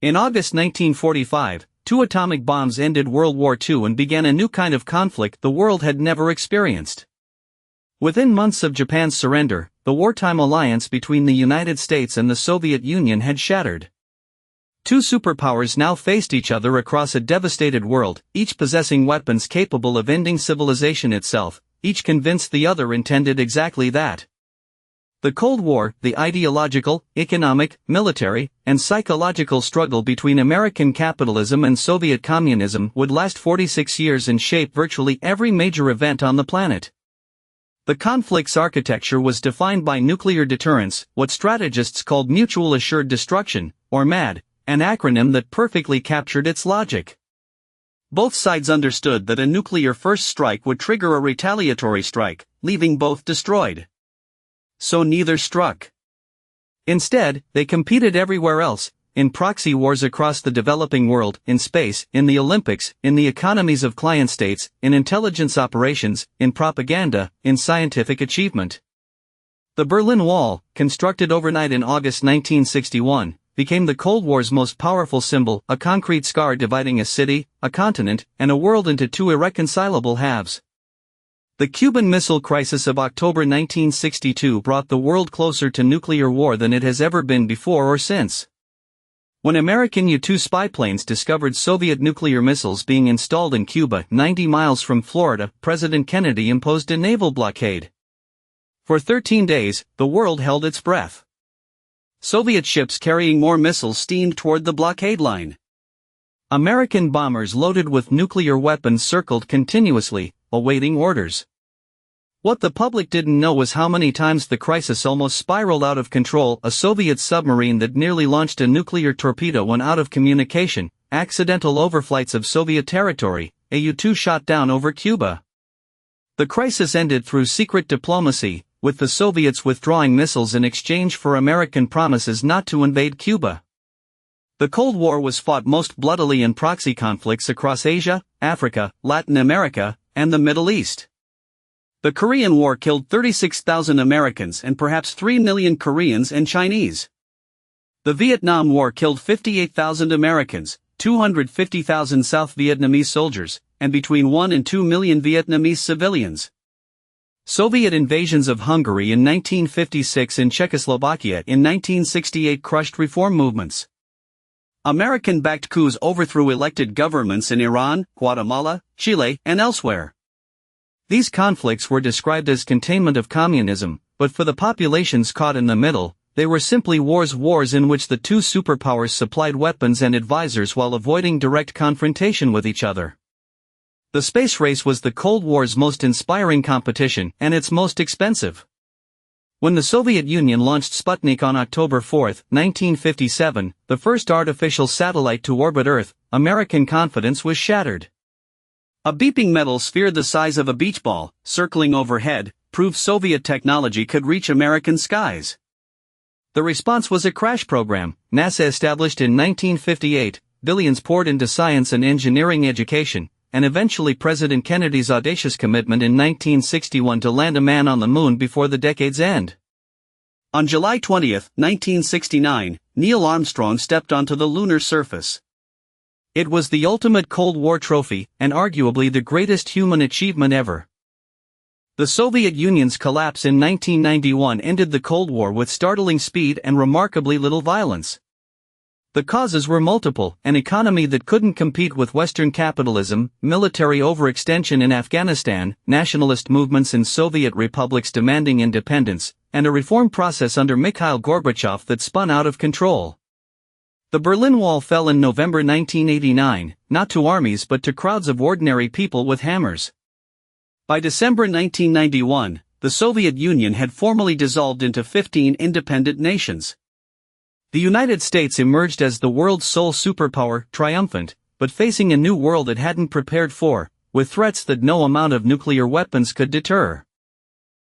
In August 1945, two atomic bombs ended World War II and began a new kind of conflict the world had never experienced. Within months of Japan's surrender, the wartime alliance between the United States and the Soviet Union had shattered. Two superpowers now faced each other across a devastated world, each possessing weapons capable of ending civilization itself, each convinced the other intended exactly that. The Cold War, the ideological, economic, military, and psychological struggle between American capitalism and Soviet communism would last 46 years and shape virtually every major event on the planet. The conflict's architecture was defined by nuclear deterrence, what strategists called mutual assured destruction, or MAD, an acronym that perfectly captured its logic. Both sides understood that a nuclear first strike would trigger a retaliatory strike, leaving both destroyed. So neither struck. Instead, they competed everywhere else, in proxy wars across the developing world, in space, in the Olympics, in the economies of client states, in intelligence operations, in propaganda, in scientific achievement. The Berlin Wall, constructed overnight in August 1961, became the Cold War's most powerful symbol, a concrete scar dividing a city, a continent, and a world into two irreconcilable halves. The Cuban Missile Crisis of October 1962 brought the world closer to nuclear war than it has ever been before or since. When American U-2 spy planes discovered Soviet nuclear missiles being installed in Cuba, 90 miles from Florida, President Kennedy imposed a naval blockade. For 13 days, the world held its breath. Soviet ships carrying more missiles steamed toward the blockade line. American bombers loaded with nuclear weapons circled continuously, awaiting orders. What the public didn't know was how many times the crisis almost spiraled out of control. A Soviet submarine that nearly launched a nuclear torpedo went out of communication, accidental overflights of Soviet territory, a U-2 shot down over Cuba. The crisis ended through secret diplomacy, with the Soviets withdrawing missiles in exchange for American promises not to invade Cuba. The Cold War was fought most bloodily in proxy conflicts across Asia, Africa, Latin America, and the Middle East. The Korean War killed 36,000 Americans and perhaps 3 million Koreans and Chinese. The Vietnam War killed 58,000 Americans, 250,000 South Vietnamese soldiers, and between 1 and 2 million Vietnamese civilians. Soviet invasions of Hungary in 1956 and Czechoslovakia in 1968 crushed reform movements. American-backed coups overthrew elected governments in Iran, Guatemala, Chile, and elsewhere. These conflicts were described as containment of communism, but for the populations caught in the middle, they were simply wars in which the two superpowers supplied weapons and advisors while avoiding direct confrontation with each other. The space race was the Cold War's most inspiring competition and its most expensive. When the Soviet Union launched Sputnik on October 4, 1957, the first artificial satellite to orbit Earth, American confidence was shattered. A beeping metal sphere the size of a beach ball, circling overhead, proved Soviet technology could reach American skies. The response was a crash program, NASA established in 1958, billions poured into science and engineering education, and eventually President Kennedy's audacious commitment in 1961 to land a man on the moon before the decade's end. On July 20, 1969, Neil Armstrong stepped onto the lunar surface. It was the ultimate Cold War trophy, and arguably the greatest human achievement ever. The Soviet Union's collapse in 1991 ended the Cold War with startling speed and remarkably little violence. The causes were multiple: an economy that couldn't compete with Western capitalism, military overextension in Afghanistan, nationalist movements in Soviet republics demanding independence, and a reform process under Mikhail Gorbachev that spun out of control. The Berlin Wall fell in November 1989, not to armies but to crowds of ordinary people with hammers. By December 1991, the Soviet Union had formally dissolved into 15 independent nations. The United States emerged as the world's sole superpower, triumphant, but facing a new world it hadn't prepared for, with threats that no amount of nuclear weapons could deter.